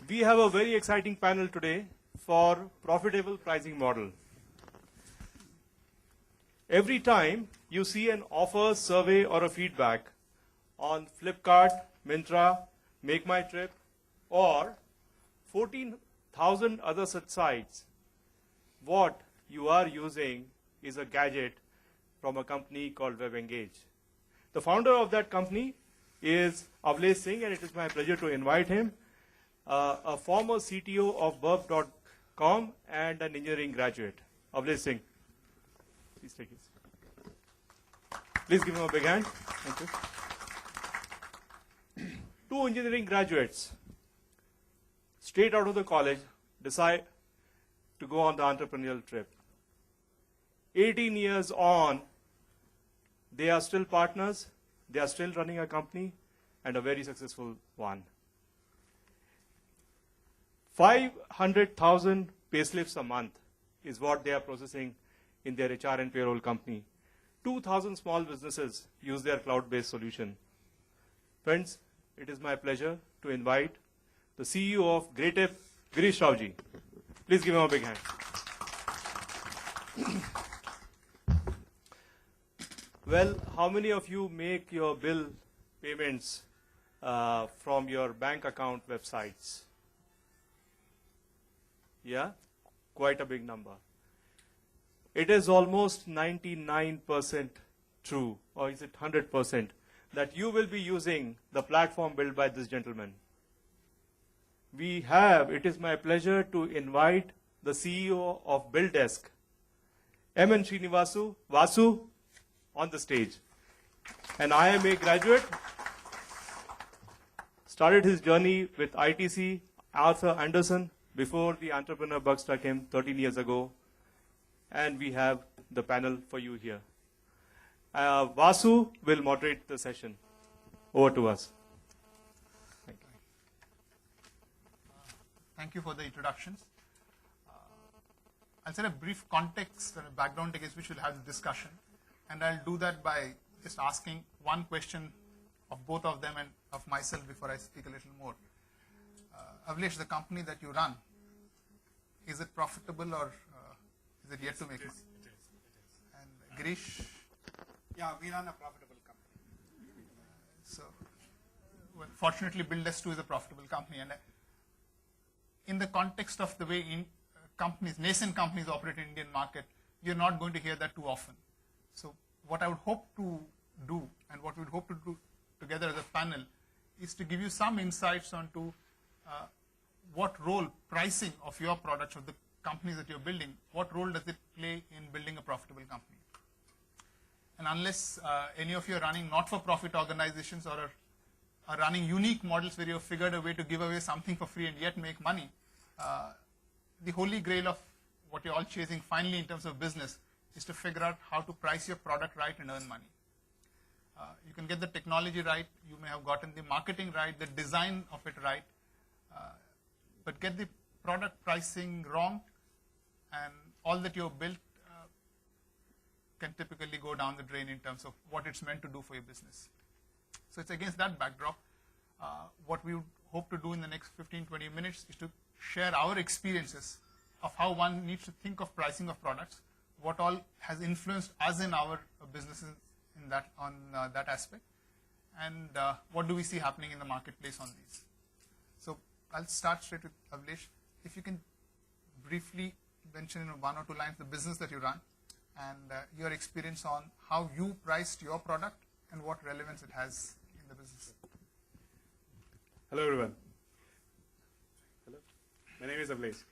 We have a very exciting panel today for profitable pricing model. Every time you see an offer, survey, or a feedback on Flipkart, Myntra, Make My Trip, or 14,000 other such sites, what you are using is a gadget from a company called WebEngage. The founder of that company is Avlesh Singh, and it is my pleasure to invite him, a former CTO of Burp.com and an engineering graduate. Avlesh Singh, please take his. Please give him a big hand. Thank you. Two engineering graduates, straight out of the college, decide to go on the entrepreneurial trip. 18 years on, they are still partners, they are still running a company, and a very successful one. 500,000 payslips a month is what they are processing in their HR and payroll company. 2,000 small businesses use their cloud-based solution. Friends, it is my pleasure to invite the CEO of Girish, Rowjee. Please give him a big hand. Well, how many of you make your bill payments from your bank account websites? Yeah, quite a big number. It is almost 99% true, or is it 100%, that you will be using the platform built by this gentleman. It is my pleasure to invite the CEO of BillDesk, Srinivasu, on the stage. An IMA graduate, started his journey with ITC, Arthur Andersen, before the entrepreneur bug struck him 13 years ago. And we have the panel for you here. Vasu will moderate the session. Over to us. Thank you. Thank you for the introductions. I'll set a brief context and a background against which we'll have the discussion. And I'll do that by just asking one question of both of them and of myself before I speak a little more. Avlesh, the company that you run, is it profitable or is it yet to make money? It is. And Girish? Yeah, we run a profitable company. Well, fortunately, BillDesk 2 is a profitable company. And in the context of the way nascent companies operate in the Indian market, you're not going to hear that too often. So what I would hope to do, and what we would hope to do together as a panel, is to give you some insights onto what role pricing of your products, of the companies that you're building, what role does it play in building a profitable company? And unless any of you are running not-for-profit organizations or are running unique models where you've figured a way to give away something for free and yet make money, the holy grail of what you're all chasing finally in terms of business is to figure out how to price your product right and earn money. You can get the technology right, you may have gotten the marketing right, the design of it right, but get the product pricing wrong, and all that you've built can typically go down the drain in terms of what it's meant to do for your business. So it's against that backdrop. What we would hope to do in the next 15-20 minutes is to share our experiences of how one needs to think of pricing of products, what all has influenced us in our businesses in that aspect, and what do we see happening in the marketplace on these. So I'll start straight with Avlesh. If you can briefly mention in one or two lines the business that you run and your experience on how you priced your product and what relevance it has in the business. Hello everyone. Hello. My name is Avlesh,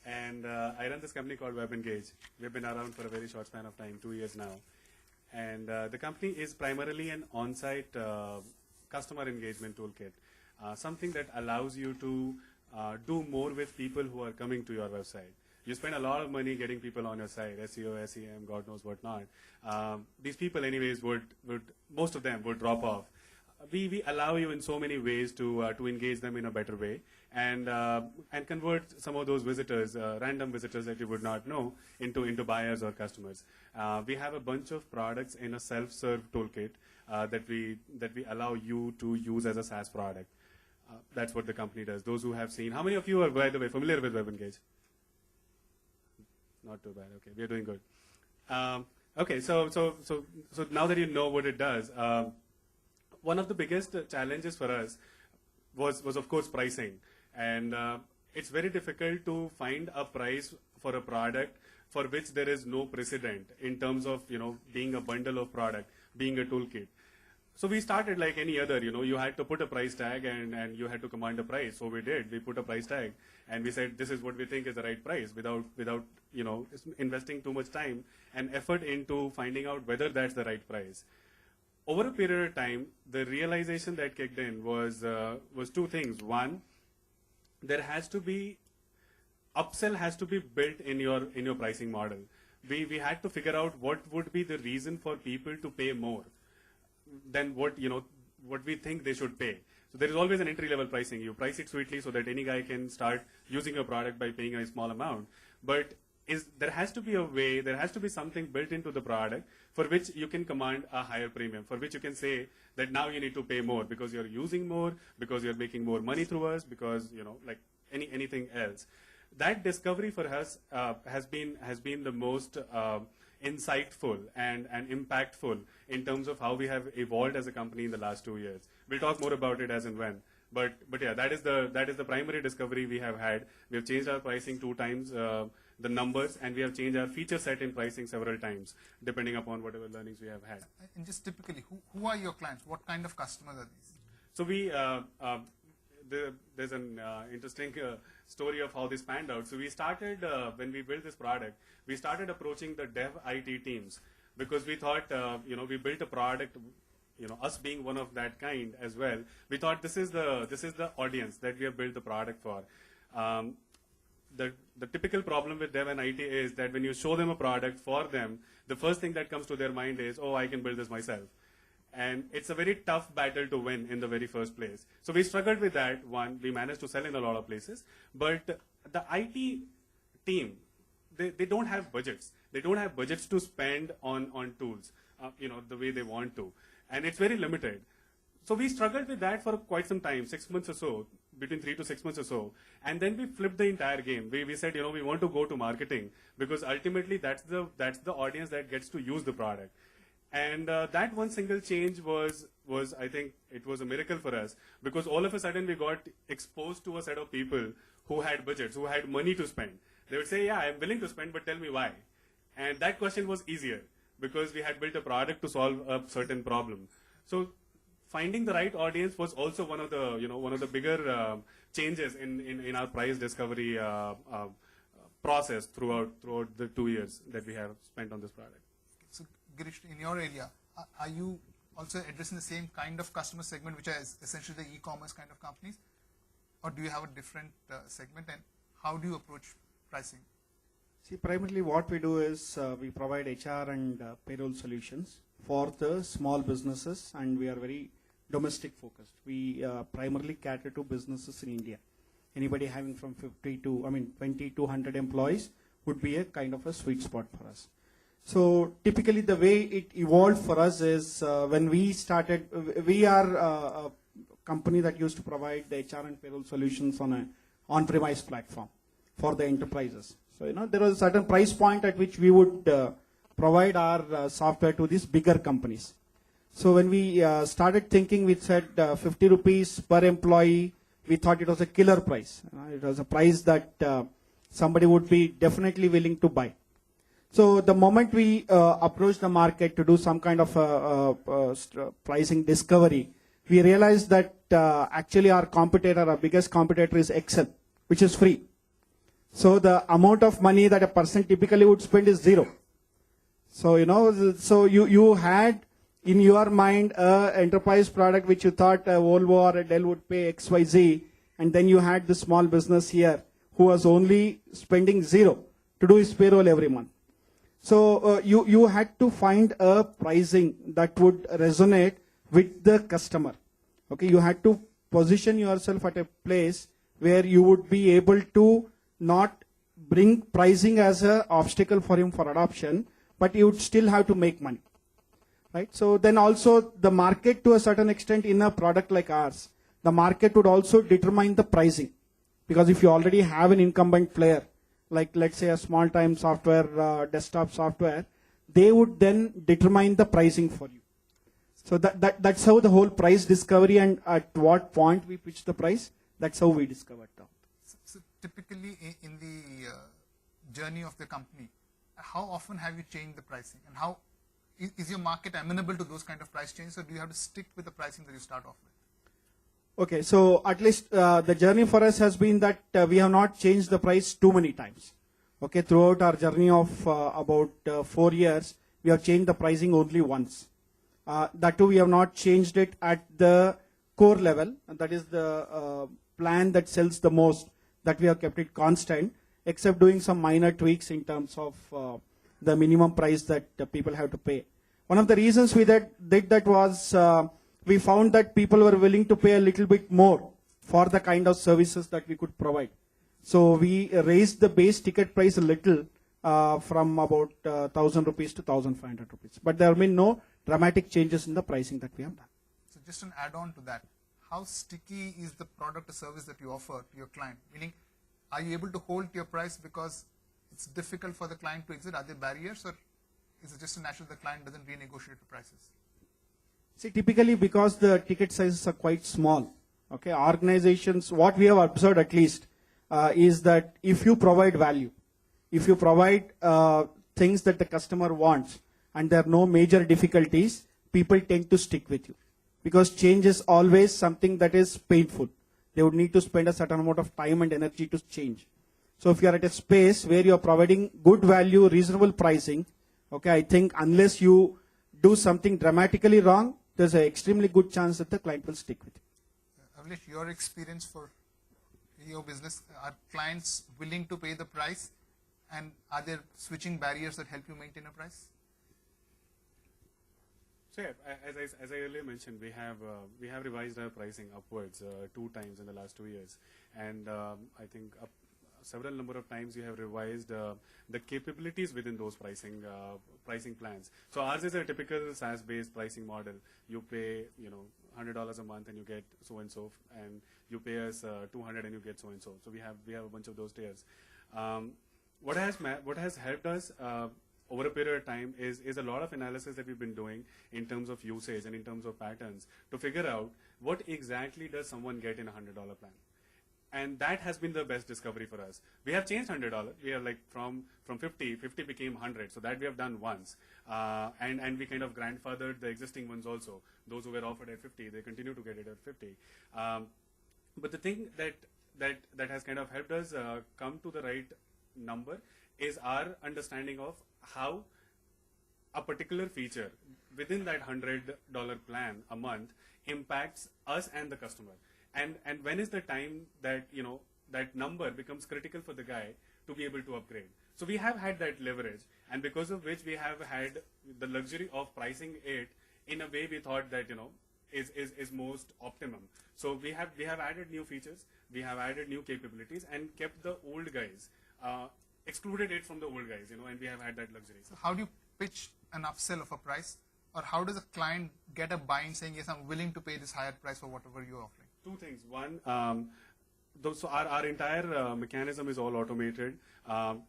and I run this company called WebEngage. We've been around for a very short span of time, 2 years now. And the company is primarily an on-site customer engagement toolkit, something that allows you to do more with people who are coming to your website. You spend a lot of money getting people on your site, SEO, SEM, God knows what not. These people anyways most of them would drop off. We allow you in so many ways to engage them in a better way and convert some of those visitors, random visitors that you would not know, into buyers or customers. We have a bunch of products in a self-serve toolkit that we allow you to use as a SaaS product. That's what the company does. Those who have seen, how many of you are, by the way, familiar with WebEngage? Not too bad. Okay, we are doing good. Okay, so now that you know what it does, one of the biggest challenges for us was of course pricing, and it's very difficult to find a price for a product for which there is no precedent in terms of being a bundle of product, being a toolkit. So we started like any other, you had to put a price tag and you had to command a price. So we did. We put a price tag and we said this is what we think is the right price without investing too much time and effort into finding out whether that's the right price. Over a period of time, the realization that kicked in was two things. One, there has to be upsell has to be built in your pricing model. We had to figure out what would be the reason for people to pay more than what we think they should pay. So there is always an entry level pricing. You price it sweetly so that any guy can start using your product by paying a small amount. But there has to be a way, there has to be something built into the product for which you can command a higher premium, for which you can say that now you need to pay more because you're using more, because you're making more money through us, because like anything else. That discovery for us has been the most insightful and impactful in terms of how we have evolved as a company in the last 2 years. We'll talk more about it as and when. But yeah, that is the primary discovery we have had. We have changed our pricing 2 times, the numbers, and we have changed our feature set in pricing several times, depending upon whatever learnings we have had. And just typically, who are your clients? What kind of customers are these? So there's an interesting story of how this panned out. So we started, when we built this product, we started approaching the dev IT teams because we thought, we built a product, us being one of that kind as well. We thought this is the audience that we have built the product for. The typical problem with dev and IT is that when you show them a product for them, the first thing that comes to their mind is, oh, I can build this myself. And it's a very tough battle to win in the very first place. So we struggled with that. One, we managed to sell in a lot of places. But the IT team, they don't have budgets. They don't have budgets to spend on tools, the way they want to. And it's very limited. So we struggled with that for quite some time, 6 months or so, between 3 to 6 months or so. And then we flipped the entire game. We said, we want to go to marketing because ultimately that's the audience that gets to use the product. And that one single change was I think it was a miracle for us because all of a sudden we got exposed to a set of people who had budgets, who had money to spend. They would say, yeah, I'm willing to spend, but tell me why. And that question was easier because we had built a product to solve a certain problem. So finding the right audience was also one of the bigger changes in our price discovery process throughout the 2 years that we have spent on this product. So Girish, in your area, are you also addressing the same kind of customer segment, which is essentially the e-commerce kind of companies, or do you have a different segment, and how do you approach pricing? See, primarily what we do is we provide HR and payroll solutions for the small businesses, and we are very domestic focused. We primarily cater to businesses in India. Anybody having from 20 to 100 employees would be a kind of a sweet spot for us. So typically the way it evolved for us is when we started, we are a company that used to provide the HR and payroll solutions on an on-premise platform for the enterprises. So, there was a certain price point at which we would provide our software to these bigger companies. So when we started thinking, we said 50 rupees per employee, we thought it was a killer price. It was a price that somebody would be definitely willing to buy. So the moment we approached the market to do some kind of pricing discovery, we realized that actually our biggest competitor is Excel, which is free. So the amount of money that a person typically would spend is zero. So, so you had in your mind an enterprise product which you thought a Volvo or a Dell would pay XYZ, and then you had the small business here who was only spending zero to do his payroll every month. So you had to find a pricing that would resonate with the customer. Okay, you had to position yourself at a place where you would be able to not bring pricing as an obstacle for him for adoption, but you would still have to make money. Right? So then also the market to a certain extent in a product like ours the market would also determine the pricing. Because if you already have an incumbent player, like let's say a small time software, desktop software, they would then determine the pricing for you. So that's how the whole price discovery and at what point we pitch the price, that's how we discovered that. So typically in the journey of the company, how often have you changed the pricing, and how is your market amenable to those kind of price changes, or do you have to stick with the pricing that you start off with? Okay, so at least the journey for us has been that we have not changed the price too many times. Okay, throughout our journey of about 4 years, we have changed the pricing only once. That too, we have not changed it at the core level, and that is the plan that sells the most, that we have kept it constant, except doing some minor tweaks in terms of the minimum price that people have to pay. One of the reasons we did that was we found that people were willing to pay a little bit more for the kind of services that we could provide. So we raised the base ticket price a little from about 1,000 rupees to 1,500 rupees. But there have been no dramatic changes in the pricing that we have done. So just an add-on to that, how sticky is the product or service that you offer to your client? Meaning, are you able to hold your price because it's difficult for the client to exit? Are there barriers, or is it just a natural the client doesn't renegotiate the prices? See, typically because the ticket sizes are quite small, okay, organizations, what we have observed at least, is that if you provide value, if you provide things that the customer wants, and there are no major difficulties, people tend to stick with you. Because change is always something that is painful. They would need to spend a certain amount of time and energy to change. So if you are at a space where you are providing good value, reasonable pricing, okay, I think unless you do something dramatically wrong, there's an extremely good chance that the client will stick with you. Avlesh, your experience for your business, are clients willing to pay the price, and are there switching barriers that help you maintain a price? So yeah, as I earlier mentioned, we have revised our pricing upwards 2 times in the last 2 years, and I think several number of times we have revised the capabilities within those pricing plans. So ours is a typical SaaS-based pricing model. You pay $100 a month and you get so and so, and you pay us $200 and you get so and so. So we have a bunch of those tiers. What has helped us over a period of time is a lot of analysis that we've been doing in terms of usage and in terms of patterns to figure out what exactly does someone get in a $100 plan. And that has been the best discovery for us. We have changed $100. We are like from 50 became 100. So that we have done once. And we kind of grandfathered the existing ones also. Those who were offered at 50, they continue to get it at 50. But the thing that has kind of helped us come to the right number is our understanding of how a particular feature within that $100 plan a month impacts us and the customer. And when is the time that that number becomes critical for the guy to be able to upgrade? So we have had that leverage, and because of which we have had the luxury of pricing it in a way we thought that is most optimum. So we have added new features, we have added new capabilities, and kept the old guys, excluded it from the old guys, and we have had that luxury. So how do you pitch an upsell of a price, or how does a client get a buy-in saying, yes, I'm willing to pay this higher price for whatever you're offering? 2 things. One, so our entire mechanism is all automated.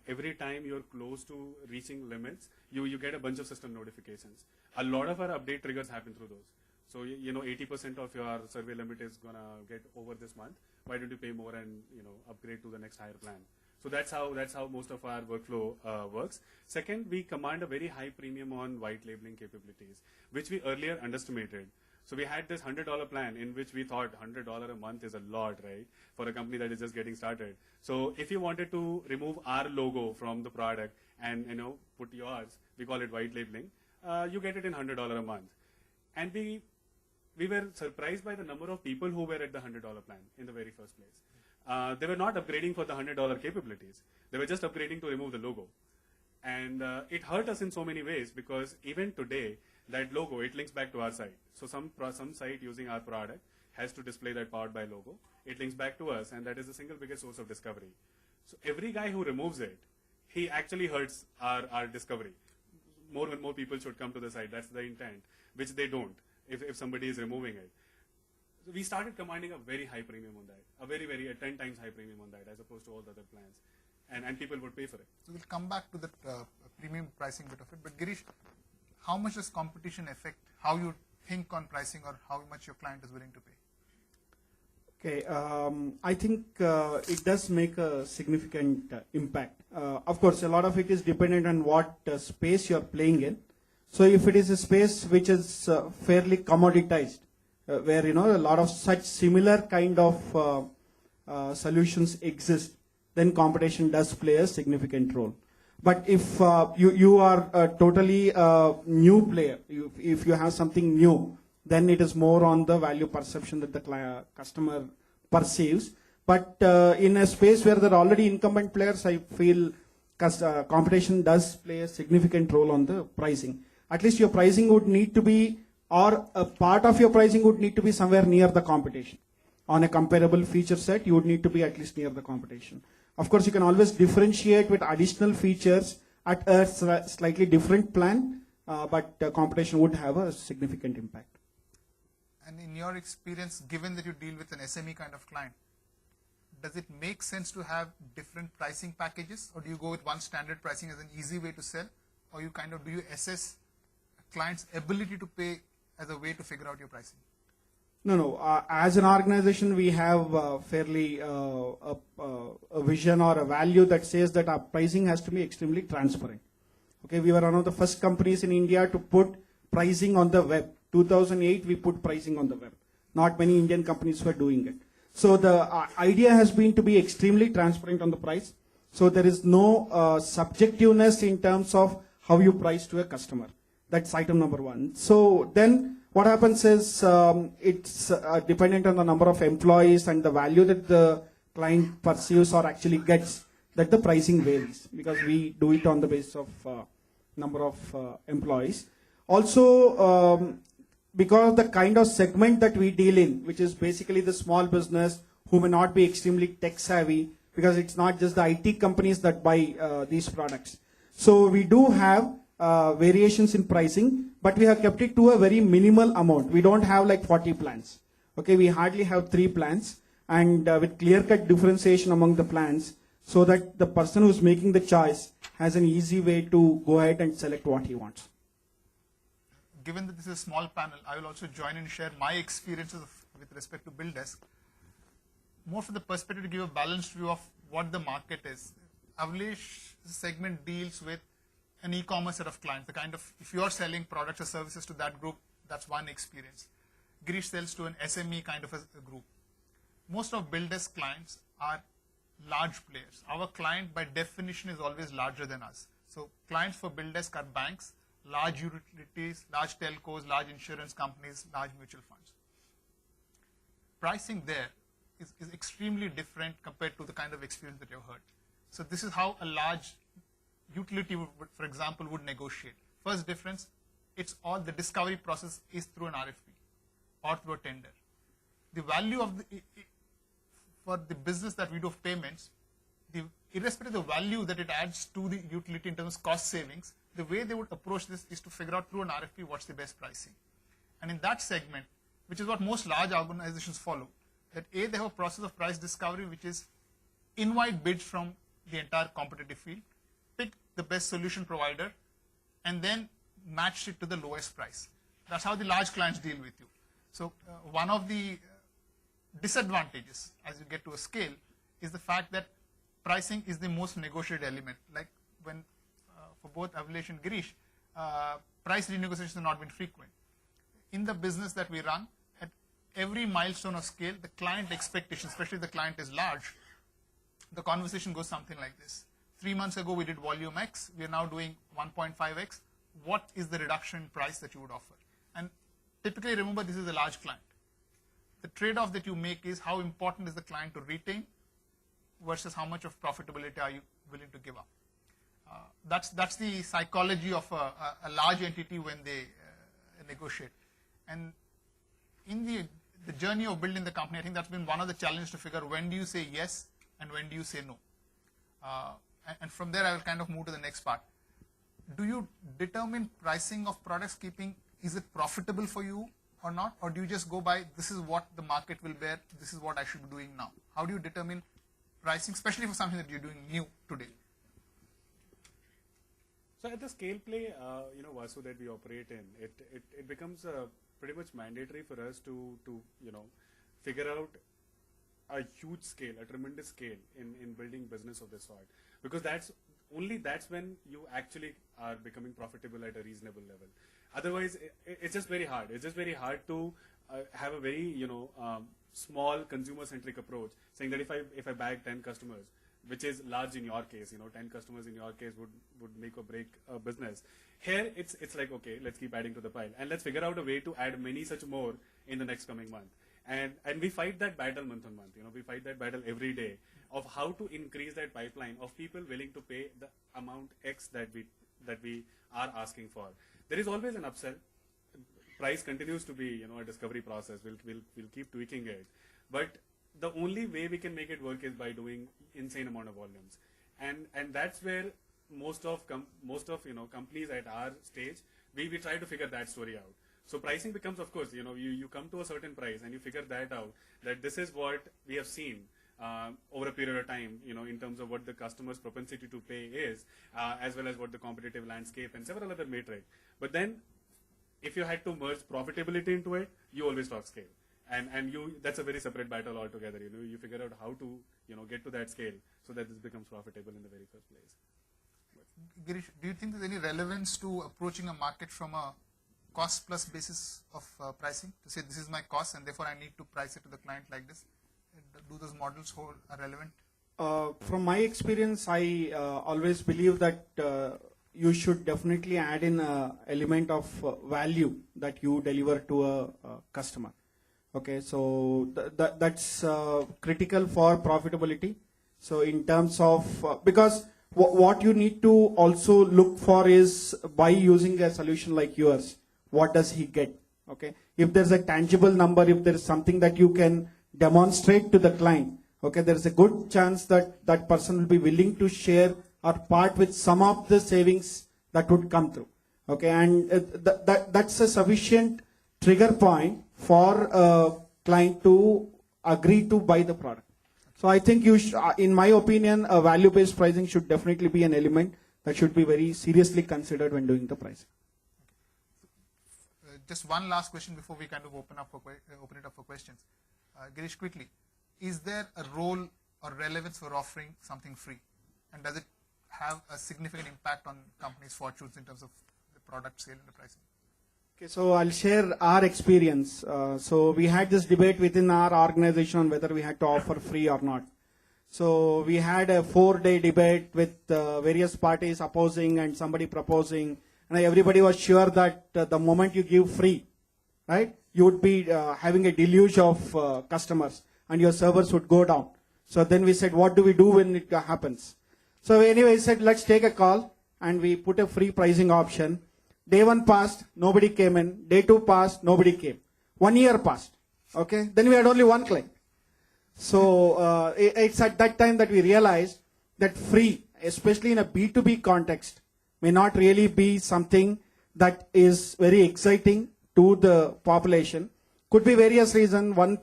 Every time you're close to reaching limits, you get a bunch of system notifications. A lot of our update triggers happen through those. So 80% of your survey limit is gonna get over this month. Why don't you pay more and upgrade to the next higher plan? So that's how most of our workflow works. Second, we command a very high premium on white labeling capabilities, which we earlier underestimated. So we had this $100 plan in which we thought $100 a month is a lot, right, for a company that is just getting started. So if you wanted to remove our logo from the product and put yours, we call it white labeling, you get it in $100 a month. And we were surprised by the number of people who were at the $100 plan in the very first place. They were not upgrading for the $100 capabilities. They were just upgrading to remove the logo. And it hurt us in so many ways, because even today, that logo, it links back to our site. So some site using our product has to display that powered by logo. It links back to us, and that is the single biggest source of discovery. So every guy who removes it, he actually hurts our discovery. More and more people should come to the site. That's the intent, which they don't if somebody is removing it. So we started commanding a very high premium on that, a 10 times high premium on that as opposed to all the other plans. And people would pay for it. So we'll come back to the premium pricing bit of it. But Girish, how much does competition affect how you think on pricing or how much your client is willing to pay? Okay, I think it does make a significant impact. Of course, a lot of it is dependent on what space you're playing in. So if it is a space which is fairly commoditized, where a lot of such similar kind of solutions exist, then competition does play a significant role. But if you are a totally new player, if you have something new, then it is more on the value perception that the customer perceives. But in a space where there are already incumbent players, I feel competition does play a significant role on the pricing. At least your pricing would need to be, or a part of your pricing would need to be somewhere near the competition. On a comparable feature set, you would need to be at least near the competition. Of course, you can always differentiate with additional features at a slightly different plan, but competition would have a significant impact. And in your experience, given that you deal with an SME kind of client, does it make sense to have different pricing packages, or do you go with one standard pricing as an easy way to sell, or do you assess a client's ability to pay as a way to figure out your pricing? No. As an organization, we have fairly a vision or a value that says that our pricing has to be extremely transparent. Okay, we were one of the first companies in India to put pricing on the web. 2008, we put pricing on the web. Not many Indian companies were doing it. So the idea has been to be extremely transparent on the price. So there is no subjectiveness in terms of how you price to a customer. That's item number one. So then what happens is it's dependent on the number of employees and the value that the client perceives or actually gets, that the pricing varies, because we do it on the basis of number of employees. Also, because of the kind of segment that we deal in, which is basically the small business who may not be extremely tech savvy, because it's not just the IT companies that buy these products. So we do have variations in pricing, but we have kept it to a very minimal amount. We don't have like 40 plans. Okay, we hardly have 3 plans, and with clear-cut differentiation among the plans, so that the person who's making the choice has an easy way to go ahead and select what he wants. Given that this is a small panel, I will also join and share my experiences with respect to BillDesk, more from the perspective to give a balanced view of what the market is. Avlesh segment deals with an e-commerce set of clients, the kind of, if you're selling products or services to that group, that's one experience. Girish sells to an SME kind of a group. Most of BillDesk clients are large players. Our client by definition is always larger than us. So clients for BillDesk are banks, large utilities, large telcos, large insurance companies, large mutual funds. Pricing there is extremely different compared to the kind of experience that you've heard. So this is how a large utility, for example, would negotiate. First difference, it's all the discovery process is through an RFP or through a tender. The value of for the business that we do of payments, irrespective of the value that it adds to the utility in terms of cost savings, the way they would approach this is to figure out through an RFP what's the best pricing. And in that segment, which is what most large organizations follow, that A, they have a process of price discovery, which is invite bids from the entire competitive field, pick the best solution provider, and then match it to the lowest price. That's how the large clients deal with you. So one of the disadvantages as you get to a scale is the fact that pricing is the most negotiated element. Like when for both Avlesh and Girish, price renegotiations have not been frequent. In the business that we run, at every milestone of scale, the client expectation, especially if the client is large, the conversation goes something like this. 3 months ago, we did volume X. We are now doing 1.5X. What is the reduction in price that you would offer? And typically, remember, this is a large client. The trade-off that you make is how important is the client to retain versus how much of profitability are you willing to give up. That's the psychology of a large entity when they negotiate. And in the journey of building the company, I think that's been one of the challenges to figure out when do you say yes and when do you say no. And from there, I will kind of move to the next part. Do you determine pricing of products keeping, is it profitable for you, or not? Or do you just go by, this is what the market will bear, this is what I should be doing now? How do you determine pricing, especially for something that you're doing new today? So at the scale play, Vasu, that we operate in, it becomes pretty much mandatory for us to figure out a huge scale, a tremendous scale in building business of this sort, because that's when you actually are becoming profitable at a reasonable level. Otherwise, it's just very hard. It's just very hard to have a very small consumer-centric approach, saying that if I bag 10 customers, which is large in your case, 10 customers in your case would make or break a business. Here, it's like, okay, let's keep adding to the pile, and let's figure out a way to add many such more in the next coming month. And we fight that battle month on month. We fight that battle every day of how to increase that pipeline of people willing to pay the amount X that we are asking for. There is always an upsell. Price continues to be a discovery process. We'll keep tweaking it, but the only way we can make it work is by doing insane amount of volumes, and that's where most of companies at our stage we try to figure that story out. So pricing becomes, of course, you come to a certain price and you figure that out, that this is what we have seen over a period of time, in terms of what the customer's propensity to pay is, as well as what the competitive landscape and several other metrics. But then, if you had to merge profitability into it, you always talk scale, and that's a very separate battle altogether. You figure out how to get to that scale so that this becomes profitable in the very first place. Girish, do you think there's any relevance to approaching a market from a cost plus basis of pricing, to say this is my cost and therefore I need to price it to the client like this? Do those models are relevant? From my experience, I always believe that you should definitely add in an element of value that you deliver to a customer. Okay, so that's critical for profitability. So in terms of, because what you need to also look for is, by using a solution like yours, what does he get? Okay, if there's a tangible number, if there is something that you can demonstrate to the client, okay, there is a good chance that that person will be willing to share or part with some of the savings that would come through. Okay, and that's a sufficient trigger point for a client to agree to buy the product. So I think in my opinion, a value-based pricing should definitely be an element that should be very seriously considered when doing the pricing. Just one last question before we kind of open it up for questions. Girish, quickly, is there a role or relevance for offering something free? And does it have a significant impact on companies' fortunes in terms of the product sale and the pricing? Okay, so I'll share our experience. So we had this debate within our organization on whether we had to offer free or not. So we had a 4-day debate with various parties opposing and somebody proposing, and everybody was sure that the moment you give free, right, you would be having a deluge of customers and your servers would go down. So then we said, what do we do when it happens? So anyway, we said, let's take a call, and we put a free pricing option. Day 1 passed, nobody came in. Day 2 passed, nobody came. 1 year passed. Okay, then we had only one client. So it's at that time that we realized that free, especially in a B2B context, may not really be something that is very exciting to the population. Could be various reasons. One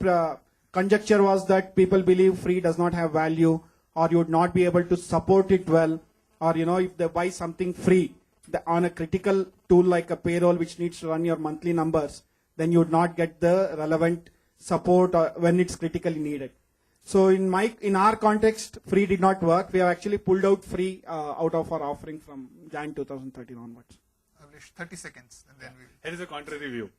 conjecture was that people believe free does not have value, or you would not be able to support it well, or if they buy something free on a critical tool like a payroll which needs to run your monthly numbers, then you would not get the relevant support when it's critically needed. So in our context, free did not work. We have actually pulled out free out of our offering from Jan 2013 onwards. Avlesh, 30 seconds, and then we. Here is a contrary view.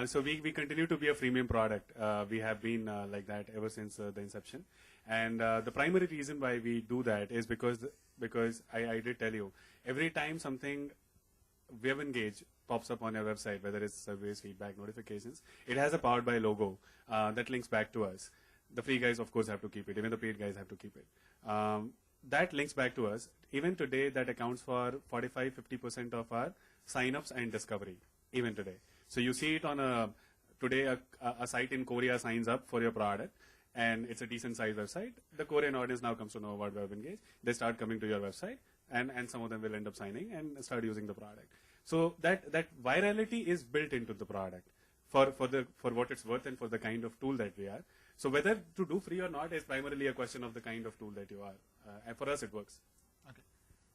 So we continue to be a freemium product. We have been like that ever since the inception. And the primary reason why we do that is because I did tell you, every time something WebEngage pops up on your website, whether it's surveys, feedback, notifications, it has a powered by logo that links back to us. The free guys, of course, have to keep it. Even the paid guys have to keep it. That links back to us. Even today, that accounts for 45-50% of our signups and discovery, even today. So you see it on today a site in Korea signs up for your product, and it's a decent sized website. The Korean audience now comes to know about WebEngage. They start coming to your website, and some of them will end up signing and start using the product. So that virality is built into the product. for what it's worth and for the kind of tool that we are. So whether to do free or not is primarily a question of the kind of tool that you are. And for us, it works. Okay.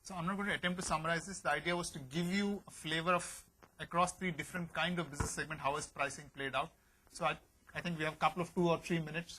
So I'm not going to attempt to summarize this. The idea was to give you a flavor of across 3 different kind of business segment, how is pricing played out. So I think we have a couple of 2 or 3 minutes.